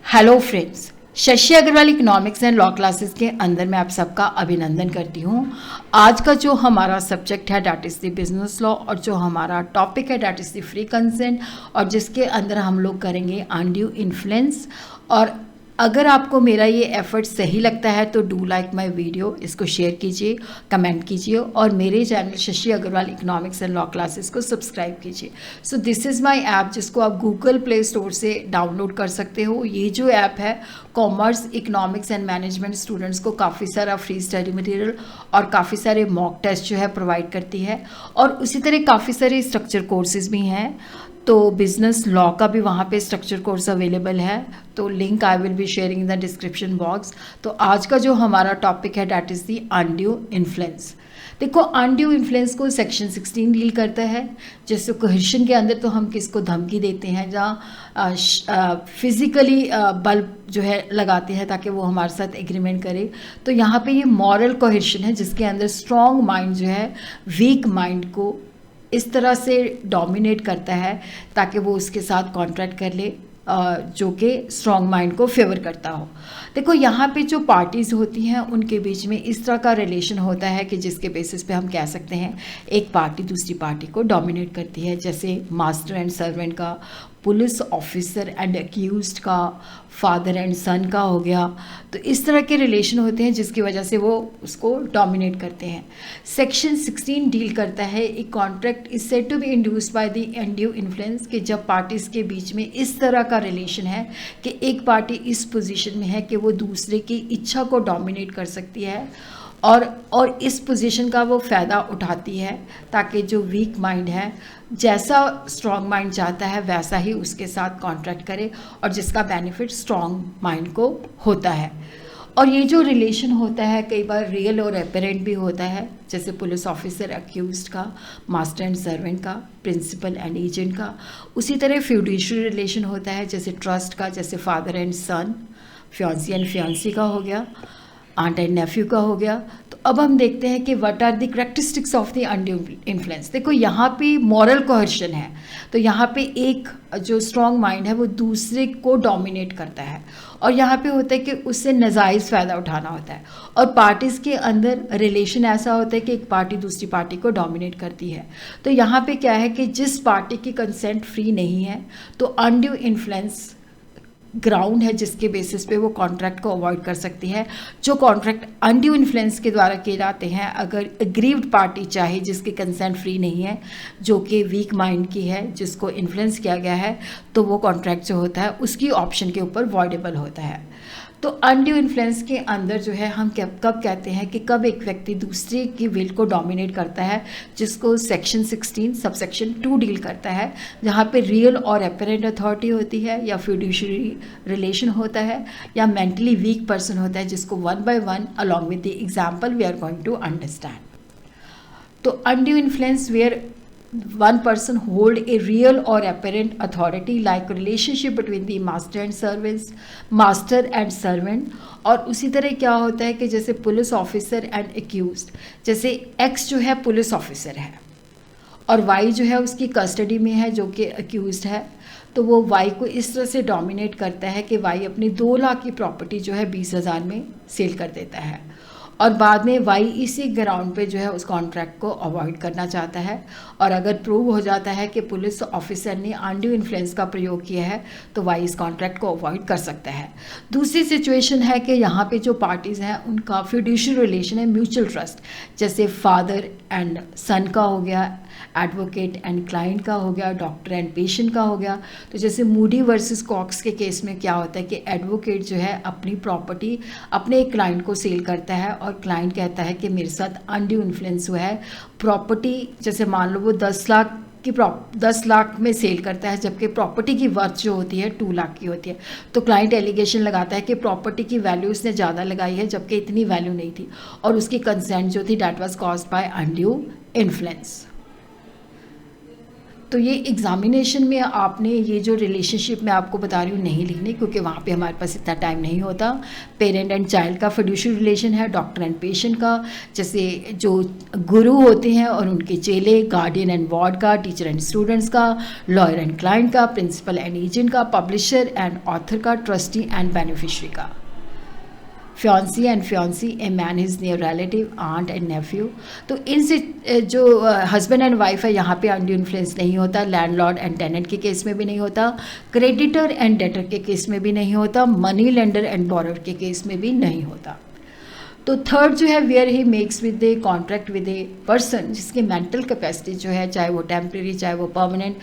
Hello friends, Shashi Agrawal economics and law classes के अंदर मैं आप सबका अभिनंदन करती हूँ। आज का जो हमारा सब्जेक्ट है that is the business law, और जो हमारा टॉपिक है that is the free consent, और जिसके अंदर हम लोग करेंगे अनड्यू इन्फ्लुएंस। और अगर आपको मेरा ये एफर्ट सही लगता है तो डू लाइक माय वीडियो, इसको शेयर कीजिए, कमेंट कीजिए, और मेरे channel Shashi Agrawal economics and law classes को सब्सक्राइब कीजिए। So this is my app, जिसको आप गूगल प्ले स्टोर से डाउनलोड कर सकते हो। ये जो ऐप है commerce, economics and management students को काफ़ी सारा फ्री स्टडी मटेरियल और काफ़ी सारे मॉक टेस्ट जो है प्रोवाइड करती है, और उसी तरह काफ़ी सारे स्ट्रक्चर कोर्सेज भी हैं। तो बिजनेस लॉ का भी वहाँ पे स्ट्रक्चर कोर्स अवेलेबल है, तो link I will be sharing in the description box. तो आज का जो हमारा टॉपिक है that is the undue influence. देखो, अनड्यू इन्फ्लुएंस को सेक्शन 16 डील करता है। जैसे कोहेर्शन के अंदर तो हम किसको धमकी देते हैं, जहाँ फिजिकली बल जो है लगाते हैं ताकि वो हमारे साथ एग्रीमेंट करे। तो यहाँ पे ये मॉरल कोहेर्शन है, जिसके अंदर स्ट्रॉन्ग माइंड जो है वीक माइंड को इस तरह से डोमिनेट करता है ताकि वो उसके साथ कॉन्ट्रैक्ट कर ले, जो कि स्ट्रॉन्ग माइंड को फेवर करता हो। देखो, यहाँ पे जो पार्टीज़ होती हैं उनके बीच में इस तरह का रिलेशन होता है कि जिसके बेसिस पे हम कह सकते हैं एक पार्टी दूसरी पार्टी को डोमिनेट करती है। जैसे मास्टर एंड सर्वेंट का, पुलिस ऑफिसर एंड एक्यूज्ड का, फादर एंड सन का हो गया। तो इस तरह के रिलेशन होते हैं जिसकी वजह से वो उसको डोमिनेट करते हैं। सेक्शन 16 डील करता है एक contract is said to be induced by the undue influence, कि जब पार्टीज़ के बीच में इस तरह का रिलेशन है कि एक पार्टी इस पोजीशन में है कि वो दूसरे की इच्छा को डोमिनेट कर सकती है, और इस पोजीशन का वो फ़ायदा उठाती है ताकि जो वीक माइंड है जैसा स्ट्रॉन्ग माइंड चाहता है वैसा ही उसके साथ कॉन्ट्रैक्ट करे, और जिसका बेनिफिट स्ट्रॉन्ग माइंड को होता है। और ये जो रिलेशन होता है कई बार रियल और अपेरेंट भी होता है, जैसे पुलिस ऑफिसर एक्यूज्ड का, मास्टर एंड सर्वेंट का, प्रिंसिपल एंड एजेंट का। उसी तरह फ्यूडिशियल रिलेशन होता है, जैसे ट्रस्ट का, जैसे father and son, fiance and fiance का हो गया, आंट एंड नेफ्यू का हो गया। तो अब हम देखते हैं कि what are the characteristics of the undue influence. देखो, यहाँ पे मॉरल कोहेर्शन है, तो यहाँ पे एक जो स्ट्रॉन्ग माइंड है वो दूसरे को डोमिनेट करता है, और यहाँ पे होता है कि उससे नाजायज़ फ़ायदा उठाना होता है। और पार्टीज़ के अंदर रिलेशन ऐसा होता है कि एक पार्टी दूसरी पार्टी को डोमिनेट करती है। तो यहाँ पे क्या है कि जिस पार्टी की कंसेंट फ्री नहीं है, तो अनड्यू इन्फ्लुएंस ग्राउंड है जिसके बेसिस पे वो कॉन्ट्रैक्ट को अवॉइड कर सकती है। जो कॉन्ट्रैक्ट अनड्यू इन्फ्लुएंस के द्वारा किए जाते हैं, अगर एग्रीव्ड पार्टी चाहे जिसकी कंसेंट फ्री नहीं है, जो कि वीक माइंड की है, जिसको इन्फ्लुएंस किया गया है, तो वो कॉन्ट्रैक्ट जो होता है उसकी ऑप्शन के ऊपर वॉइडेबल होता है। तो अनड्यू इन्फ्लुएंस के अंदर जो है हम कब कहते हैं कि कब एक व्यक्ति दूसरे की विल को डोमिनेट करता है, जिसको सेक्शन 16 सबसेक्शन 2 डील करता है, जहाँ पे रियल और अपेरेंट अथॉरिटी होती है, या फिड्यूशियरी रिलेशन होता है, या मेंटली वीक पर्सन होता है, जिसको one by one along with the example we are going to understand. तो undue influence where one person hold a real or apparent authority like relationship between the master and servant। और उसी तरह क्या होता है कि जैसे पुलिस ऑफिसर एंड एक्यूज्ड, जैसे एक्स जो है पुलिस ऑफिसर है और वाई जो है उसकी कस्टडी में है जो कि अक्यूज्ड है, तो वो वाई को इस तरह से डोमिनेट करता है कि वाई अपनी 2 लाख की प्रॉपर्टी जो है 20,000 में सेल कर देता है, और बाद में वाई इसी ग्राउंड पे जो है उस कॉन्ट्रैक्ट को अवॉइड करना चाहता है। और अगर प्रूव हो जाता है कि पुलिस ऑफिसर ने अनड्यू इन्फ्लुएंस का प्रयोग किया है, तो वाई इस कॉन्ट्रैक्ट को अवॉइड कर सकता है। दूसरी सिचुएशन है कि यहाँ पे जो पार्टीज़ हैं उनका फिड्यूशियल रिलेशन है म्यूचुअल ट्रस्ट, जैसे फादर एंड सन का हो गया, एडवोकेट एंड क्लाइंट का हो गया, डॉक्टर एंड पेशेंट का हो गया। तो जैसे मूडी वर्सेस कॉक्स के केस में क्या होता है कि एडवोकेट जो है अपनी प्रॉपर्टी अपने एक क्लाइंट को सेल करता है, और क्लाइंट कहता है कि मेरे साथ अनड्यू इन्फ्लुएंस हुआ है। प्रॉपर्टी जैसे मान लो वो 10 लाख में सेल करता है, जबकि प्रॉपर्टी की वर्थ जो होती है 2 लाख की होती है। तो क्लाइंट एलिगेशन लगाता है कि प्रॉपर्टी की वैल्यू उसने ज़्यादा लगाई है जबकि इतनी वैल्यू नहीं थी, और उसकी कंसेंट जो थी that was caused by undue influence. तो ये एग्ज़ामिनेशन में आपने ये जो रिलेशनशिप मैं आपको बता रही हूँ नहीं लिखनी, क्योंकि वहाँ पे हमारे पास इतना टाइम नहीं होता। पेरेंट एंड चाइल्ड का फिड्यूशियरी रिलेशन है, डॉक्टर एंड पेशेंट का, जैसे जो गुरु होते हैं और उनके चेले, गार्डियन एंड वार्ड का, टीचर एंड स्टूडेंट्स का, लॉयर एंड क्लाइंट का, प्रिंसिपल एंड एजेंट का, पब्लिशर एंड ऑथर का, ट्रस्टी एंड बेनिफिशरी का, fiance and fiance, a man his near relative, aunt and nephew. तो इनसे जो हस्बैंड एंड वाइफ है यहाँ पे अनड्यू इन्फ्लुएंस नहीं होता। लैंडलॉर्ड एंड टेनेंट के केस में भी नहीं होता, क्रेडिटर एंड डेटर के केस में भी नहीं होता, मनी लेंडर एंड बोरर के केस में भी नहीं होता। तो थर्ड जो है, where he makes with a contract with a person जिसकी मेंटल कैपेसिटी जो है, चाहे वो टेम्प्रेरी चाहे वो परमानेंट,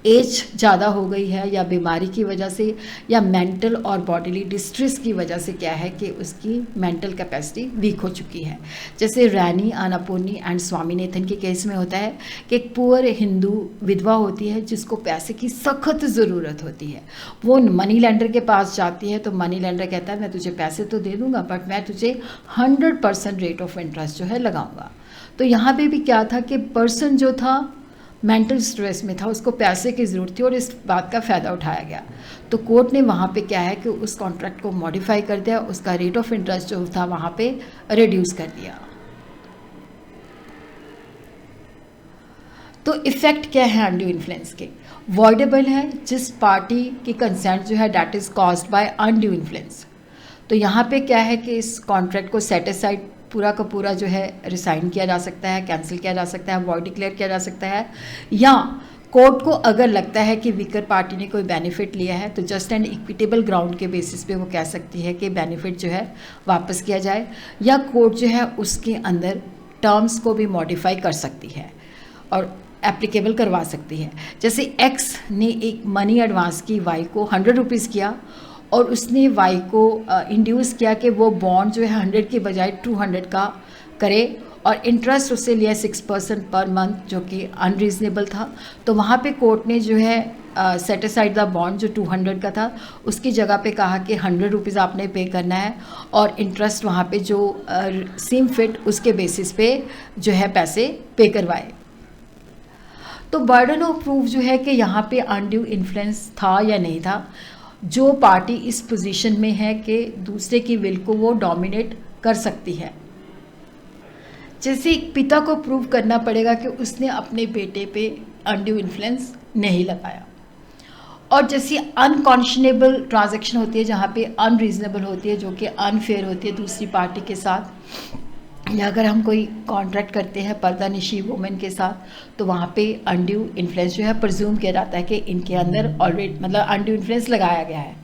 एज ज़्यादा हो गई है या बीमारी की वजह से या मेंटल और बॉडीली डिस्ट्रेस की वजह से क्या है कि उसकी मेंटल कैपेसिटी वीक हो चुकी है। जैसे रानी अन्नपूर्णी एंड स्वामीनाथन के केस में होता है कि एक पुअर हिंदू विधवा होती है जिसको पैसे की सख्त ज़रूरत होती है। वो मनी लेंडर के पास जाती है तो मनी लेंडर कहता है मैं तुझे पैसे तो दे दूँगा बट मैं तुझे 100% रेट ऑफ इंटरेस्ट जो है लगाऊंगा। तो यहाँ पे भी क्या था कि पर्सन जो था मेंटल स्ट्रेस में था, उसको पैसे की ज़रूरत थी और इस बात का फ़ायदा उठाया गया। तो कोर्ट ने वहाँ पे क्या है कि उस कॉन्ट्रैक्ट को मॉडिफाई कर दिया, उसका रेट ऑफ इंटरेस्ट जो था वहाँ पे रिड्यूस कर दिया। तो इफ़ेक्ट क्या है अनड्यू इन्फ्लुएंस के? वॉइडेबल है जिस पार्टी की कंसेंट जो है that is caused by undue influence. तो यहाँ पे क्या है कि इस कॉन्ट्रैक्ट को सेट असाइड पूरा का पूरा जो है रिसाइन किया जा सकता है, कैंसिल किया जा सकता है, वॉइड डिक्लेयर किया जा सकता है, या कोर्ट को अगर लगता है कि वीकर पार्टी ने कोई बेनिफिट लिया है तो जस्ट एंड इक्विटेबल ग्राउंड के बेसिस पे वो कह सकती है कि बेनिफिट जो है वापस किया जाए, या कोर्ट जो है उसके अंदर टर्म्स को भी मॉडिफाई कर सकती है और एप्लीकेबल करवा सकती है। जैसे एक्स ने एक मनी एडवांस की वाई को 100 रुपीज़ किया और उसने वाई को इंड्यूस किया कि वो बॉन्ड जो है 100 के बजाय 200 का करे और इंटरेस्ट उससे लिया 6% पर मंथ जो कि अनरीज़नेबल था। तो वहाँ पे कोर्ट ने जो है सेट असाइड द बॉन्ड जो 200 का था उसकी जगह पे कहा कि 100 रुपीज़ आपने पे करना है और इंटरेस्ट वहाँ पे जो सेम फिट उसके बेसिस पे जो है पैसे पे करवाए। तो बर्डन ऑफ प्रूफ जो है कि यहाँ पे अनड्यू इन्फ्लुएंस था या नहीं था। जो पार्टी इस पोजीशन में है कि दूसरे की विल को वो डोमिनेट कर सकती है, जैसे एक पिता को प्रूव करना पड़ेगा कि उसने अपने बेटे पे अनड्यू इन्फ्लुएंस नहीं लगाया। और जैसी अनकॉन्शनेबल ट्रांजैक्शन होती है जहाँ पे अनरीजनेबल होती है, जो कि अनफेयर होती है दूसरी पार्टी के साथ, या अगर हम कोई कॉन्ट्रैक्ट करते हैं पर्दानिशी वुमेन के साथ तो वहाँ पे अनड्यू इन्फ्लुएंस जो है प्रज्यूम किया जाता है कि इनके अंदर ऑलरेडी मतलब अनड्यू इन्फ्लुएंस लगाया गया है।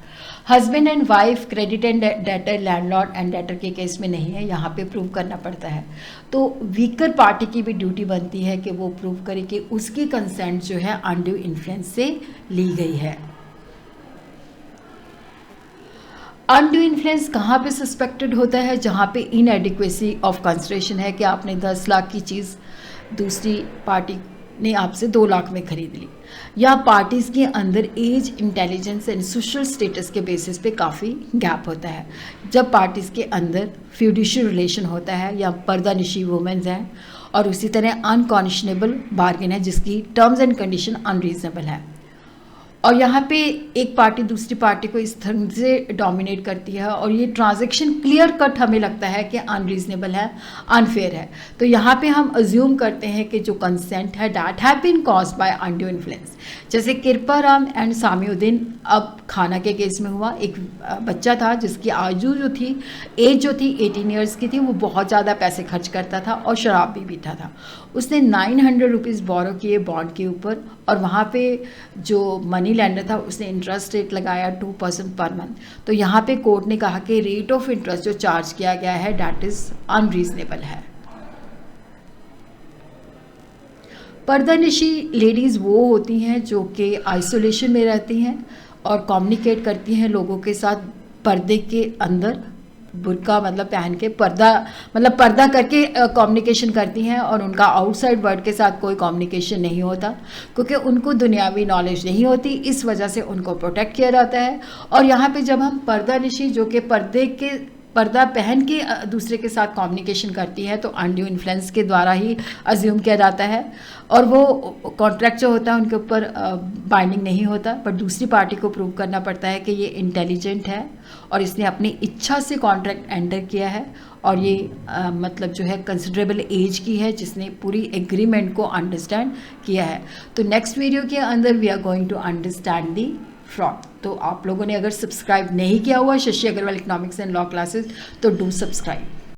Husband and wife, credit and debtor, landlord and debtor के केस में नहीं है, यहाँ पे प्रूव करना पड़ता है। तो वीकर पार्टी की भी ड्यूटी बनती है कि वो प्रूव करे कि उसकी कंसेंट जो है अनड्यू इन्फ्लुएंस से ली गई है। अनड्यू इन्फ्लुएंस कहाँ पे सस्पेक्टेड होता है? जहाँ पे इनएडिक्वेसी ऑफ कंसिडरेशन है कि आपने 10 लाख की चीज़ दूसरी पार्टी ने आपसे 2 लाख में खरीद ली, या पार्टीज़ के अंदर age, intelligence and social status के बेसिस पे काफ़ी गैप होता है। जब पार्टीज़ के अंदर फिड्यूशियरी रिलेशन होता है या पर्दानिशी वुमेन्स हैं, और उसी तरह अनकॉन्शनेबल बार्गेन है जिसकी टर्म्स एंड कंडीशन अनरीजनेबल है। और यहाँ पे एक पार्टी दूसरी पार्टी को इस तरह से डोमिनेट करती है और ये ट्रांजैक्शन क्लियर कट हमें लगता है कि अनरीजनेबल है, अनफेयर है। तो यहाँ पे हम अज्यूम करते हैं कि जो कंसेंट है that have been caused by undue influence. जैसे कृपाराम एंड सामिउद्दीन अब खाना के केस में हुआ। एक बच्चा था जिसकी आयु जो थी, एज जो थी 18 ईयर्स की थी, वो बहुत ज़्यादा पैसे खर्च करता था और शराब भी पीता था। उसने 900 रुपीज़ बोरो किए बॉन्ड के ऊपर, और वहाँ पे जो मनी लेंडर था उसने इंटरेस्ट रेट लगाया 2% पर मंथ। तो यहाँ पे कोर्ट ने कहा कि रेट ऑफ इंटरेस्ट जो चार्ज किया गया है डैट इज़ अनरीजनेबल है। पर्दानिशी लेडीज़ वो होती हैं जो कि आइसोलेशन में रहती हैं और कम्युनिकेट करती हैं लोगों के साथ पर्दे के अंदर, बुर्का मतलब पहन के, पर्दा करके कम्युनिकेशन करती हैं, और उनका आउटसाइड वर्ल्ड के साथ कोई कम्युनिकेशन नहीं होता क्योंकि उनको दुनियावी नॉलेज नहीं होती। इस वजह से उनको प्रोटेक्ट किया जाता है। और यहाँ पे जब हम पर्दानिशी जो कि पर्दे के पर्दा पहन के दूसरे के साथ कम्युनिकेशन करती है तो अनड्यू इन्फ्लुएंस के द्वारा ही अज्यूम किया जाता है, और वो कॉन्ट्रैक्ट जो होता है उनके ऊपर बाइंडिंग नहीं होता, पर दूसरी पार्टी को प्रूव करना पड़ता है कि ये इंटेलिजेंट है और इसने अपनी इच्छा से कॉन्ट्रैक्ट एंटर किया है, और ये मतलब जो है कंसिडरेबल एज की है जिसने पूरी एग्रीमेंट को अंडरस्टैंड किया है। तो नेक्स्ट वीडियो के अंदर we are going to understand the fraud. तो आप लोगों ने अगर सब्सक्राइब नहीं किया हुआ Shashi Agrawal economics and law classes तो डू सब्सक्राइब।